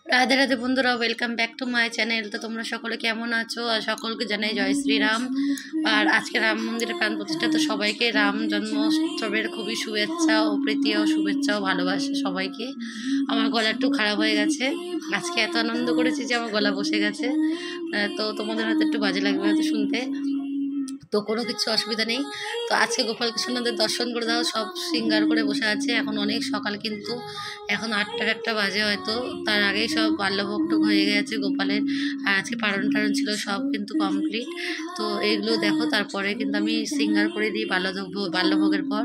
রাধে রাধে বন্ধুরা, welcome back to my channel. তো তোমরা সকলে কেমন আছো? আর সকলকে জানাই জয় শ্রীরাম। আর আজকে রাম মন্দিরে প্রাণ প্রতিষ্ঠা, তো সবাইকে রাম জন্মোৎসবের খুবই শুভেচ্ছা ও প্রীতি ও শুভেচ্ছা ও ভালোবাসা সবাইকে। আমার গলা একটু খারাপ হয়ে গেছে, আজকে এত আনন্দ করেছি যে আমার গলা বসে গেছে। তো তোমাদের হয়তো একটু বাজে লাগবে হয়তো শুনতে, তো কোনো কিছু অসুবিধা নেই। তো আজকে গোপালকৃষ্ণদের দর্শন করে দাও, সব সিঙ্গার করে বসে আছে। এখন অনেক সকাল, কিন্তু এখন 8টার একটা বাজে হয়তো, তার আগেই সব বাল্যভোগ হয়ে গেছে গোপালের। আর আজকে পালন টালন ছিল, সব কিন্তু কমপ্লিট। তো এইগুলো দেখো, তারপরে কিন্তু আমি সিঙ্গার করে দিই বাল্যভোগের পর।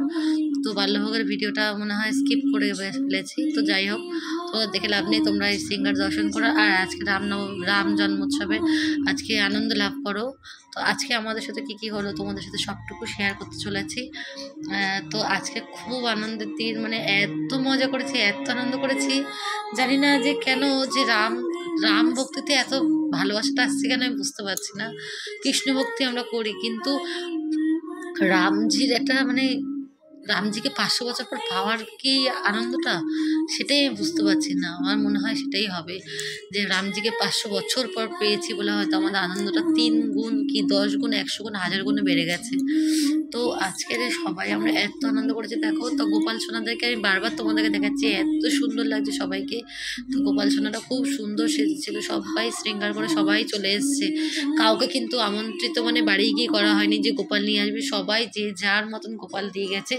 তো বাল্যভোগের ভিডিওটা মনে হয় স্কিপ করে ফেলেছি, তো যাই হোক, তো দেখে লাভ নেই, তোমরা এই সিঙ্গার দর্শন করো। আর আজকে রাম জন্মোৎসবে আজকে আনন্দ লাভ করো। তো আজকে আমাদের সাথে কি কি হলো তোমাদের সাথে সবটুকু শেয়ার করতে চলেছি। তো আজকে খুব আনন্দের দিন, মানে এত মজা করেছি, এত আনন্দ করেছি, জানি না যে কেন, যে রাম ভক্তিতে এত ভালোবাসাটা আসছে কেন আমি বুঝতে পারছি না। কৃষ্ণ ভক্তি আমরা করি, কিন্তু রামজির একটা মানে রামজিকে 500 বছর পর পাওয়ার কি আনন্দটা, সেটাই আমি বুঝতে পারছি না। আমার মনে হয় সেটাই হবে, যে রামজিকে 500 বছর পর পেয়েছি বলে হয়তো আমাদের আনন্দটা 3 গুণ কি 10 গুণ 100 গুণ 1000 গুণে বেড়ে গেছে। তো আজকে যে সবাই আমরা এত আনন্দ করেছি দেখো। তো গোপাল সোনাদেরকে আমি বারবার তোমাদেরকে দেখাচ্ছি, এত সুন্দর লাগছে সবাইকে। তো গোপাল সোনাটা খুব সুন্দর সেজেছিল, সবাই শৃঙ্গার করে সবাই চলে এসছে। কাউকে কিন্তু আমন্ত্রিত মানে বাড়ি গিয়ে করা হয়নি যে গোপাল নিয়ে আসবে, সবাই যে যার মতন গোপাল দিয়ে গেছে।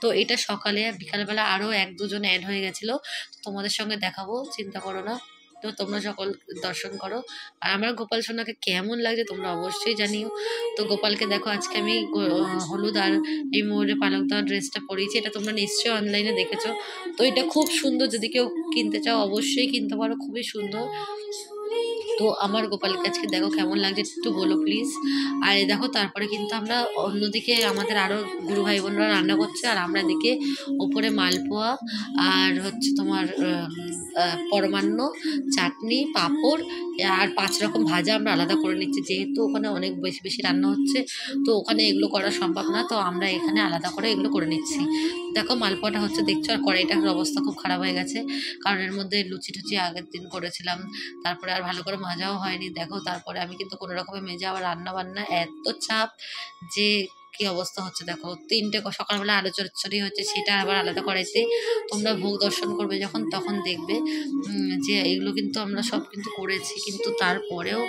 তো এটা সকালে আর বিকালবেলা আরও 1-2 জন অ্যাড হয়ে গেছিলো, তো তোমাদের সঙ্গে দেখাবো, চিন্তা করো না। তো তোমরা সকল দর্শন করো। আর আমার গোপাল সোনাকে কেমন লাগছে তোমরা অবশ্যই জানিও। তো গোপালকে দেখো, আজকে আমি হলুদ আর এই ময়ূরে পালক দেওয়া ড্রেসটা পরিয়েছি, এটা তোমরা নিশ্চয়ই অনলাইনে দেখেছো। তো এটা খুব সুন্দর, যদি কেউ কিনতে চাও অবশ্যই কিনতে পারো, খুবই সুন্দর। তো আমার গোপালকে আজকে দেখো কেমন লাগছে একটু বলো প্লিজ। আর এই দেখো, তারপরে কিন্তু আমরা অন্যদিকে আমাদের আরও গুরু ভাই বোনরা রান্না করছে, আর আমরা এদিকে ওপরে মালপোয়া আর হচ্ছে তোমার পরমান্ন, চাটনি, পাঁপড় আর 5 রকম ভাজা আমরা আলাদা করে নিচ্ছি, যেহেতু ওখানে অনেক বেশি বেশি রান্না হচ্ছে, তো ওখানে এগুলো করা সম্ভব না, তো আমরা এখানে আলাদা করে এগুলো করে নিচ্ছি। দেখো মালপোয়াটা হচ্ছে দেখছো, আর কড়াইটার অবস্থা খুব খারাপ হয়ে গেছে, কারণ এর মধ্যে লুচি টুচি আগের দিন করেছিলাম, তারপরে আর ভালো করে মাজাও হয়নি। দেখো তারপরে আমি কিন্তু কোনো রকমের মেজে আবার রান্না বান্না এত চাপ, যে কি অবস্থা হচ্ছে দেখো। 3টে সকালবেলা আলু চচ্চড়ি হচ্ছে, সেটা আবার আলাদা করাইতে। তোমরা ভোগ দর্শন করবে যখন তখন দেখবে যে এগুলো কিন্তু আমরা সব কিন্তু করেছি, কিন্তু তারপরেও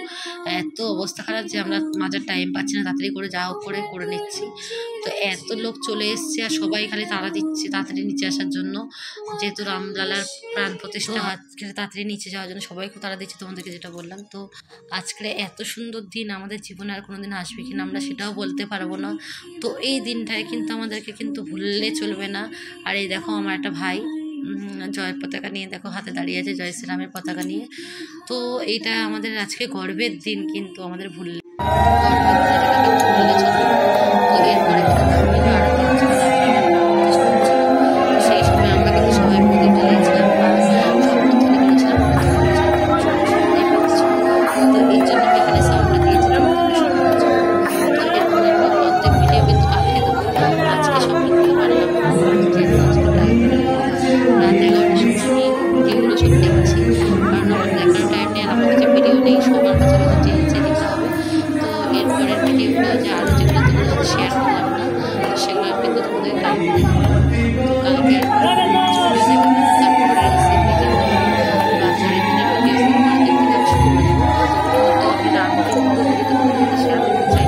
এত অবস্থা খারাপ যে আমরা মাজার টাইম পাচ্ছি না, তাড়াতাড়ি করে যা হোক করে করে নিচ্ছি। তো এত লোক চলে এসছে, আর সবাই খালি তাড়া দিচ্ছে তাড়াতাড়ি নিচে আসার জন্য, যেহেতু রামলালার প্রাণ প্রতিষ্ঠা আজকে তাড়াতাড়ি নিচে যাওয়ার জন্য সবাই খুব তাড়া দিচ্ছে, তোমাদেরকে যেটা বললাম। তো আজকে এত সুন্দর দিন আমাদের জীবনে আর কোনোদিন আসবে কিনা আমরা সেটাও বলতে পারবো না। তো এই দিনটায় কিন্তু আমাদেরকে কিন্তু ভুললে চলবে না। আর এই দেখো আমার একটা ভাই জয় পতাকা নিয়ে দেখো হাতে দাঁড়িয়ে আছে, জয় শ্রীরামের পতাকা নিয়ে। তো এইটা আমাদের আজকে গর্বের দিন, কিন্তু আমাদের ভুললে চলবে না। তো এরপরে কিন্তু আরতি হচ্ছিল, সেই সময় আমরা কিন্তু সবাই প্রদীপ জ্বালিয়েছিলাম, সম্বর্ধনা করেছিলাম। তো এই জন্য আমি এখানে সাউন্ডটা দিয়েছিলাম খুবই সুন্দর। তো এরপরে অর্ধেক ভিডিও কিন্তু কালকে দেবো, আজকে সব ভিডিও বানালাম, যেহেতু আজকে টাইম রাত 11টার সময় আমি ভিডিওগুলো সব দেখছি, কারণ আমার দেখার টাইম নেই, আর আমার কাছে ভিডিও নেই, সবার কাছে হয়তো চেঞ্জে দিতে হবে। তো এরপরের ভিডিওগুলো যে আরও যেগুলো তোমাদের সাথে শেয়ার করলাম না, তো সেগুলো আমি কিন্তু তোমাদের কালকে দেখাবো। তো কালকে তারপরে রেসিপি যেগুলো বাজারের ভিডিও মার্কেট থেকে শুরু করে দেবো। তো আমি রামকে কিন্তু তোমাদের শেয়ার করতে চাই,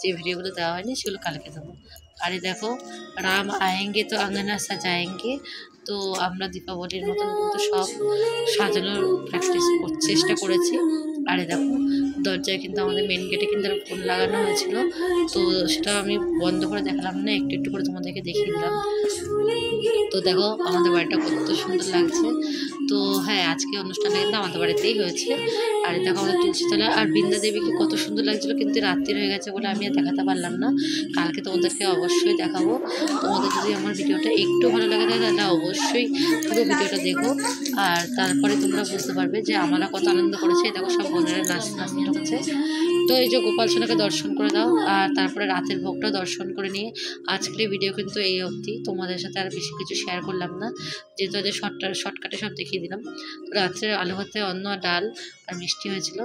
যে ভিডিওগুলো দেওয়া হয়নি সেগুলো কালকে দেবো। আরে দেখো, রাম আয়েঙ্গে তো আঙ্গনা সাজায়েঙ্গে। তো আমরা দীপাবলির মতন কিন্তু সব সাজানোর চেষ্টা করেছি। আরে দেখো, দরজায় কিন্তু আমাদের মেন গেটে কিন্তু ফুল লাগানো হয়েছিল, তো সেটা আমি বন্ধ করে দেখালাম না, একটু একটু করে তোমাদেরকে দেখিয়ে দিলাম। তো দেখো আমাদের বাড়িটা কত সুন্দর লাগছে। তো হ্যাঁ, আজকে অনুষ্ঠানটা কিন্তু আমাদের বাড়িতেই হয়েছে। আর দেখো আমাদের তুলসীতলা আর বৃন্দা দেবীকে কত সুন্দর লাগছিলো, কিন্তু রাত্রি হয়ে গেছে বলে আমি আর দেখাতে পারলাম না। কালকে তোমাদেরকে অবশ্যই দেখাবো। তোমাদের যদি আমার ভিডিওটা একটু ভালো লাগে তাহলে অবশ্যই পুরো ভিডিওটা দেখো, আর তারপরে তোমরা বুঝতে পারবে যে আমরা কত আনন্দ করেছি। দেখো সব বোনেরা নাচতে হচ্ছে। তো এই যে গোপাল সোনাকে দর্শন করে দাও, আর তারপরে রাতের ভোগটা দর্শন করে নিয়ে আজকের ভিডিও কিন্তু এই অবধি। তোমাদের সাথে আর বেশি কিছু শেয়ার করলাম না, যেহেতু আজ শর্টকাটে সব দেখিয়ে দিলাম। তো রাত্রে আলু ভাতে, অন্ন, ডাল আর মিষ্টি হয়েছিল।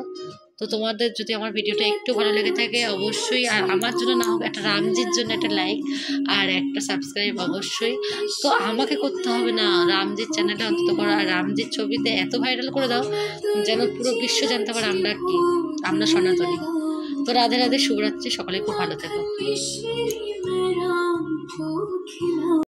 তো তোমাদের যদি আমার ভিডিওটা একটু ভালো লেগে থাকে অবশ্যই, আর আমার জন্য না হোক একটা রামজির জন্য একটা লাইক আর একটা সাবস্ক্রাইব অবশ্যই। তো আমাকে করতে হবে না, রামজির চ্যানেলটা অন্তত করো, আর রামজির ছবিতে এত ভাইরাল করে দাও যেন পুরো বিশ্ব জানতে পারে আমরা কি, আমরা সনাতনী। তো রাধে রাধে, শুভরাত্রি, সকলে খুব ভালো থেকো।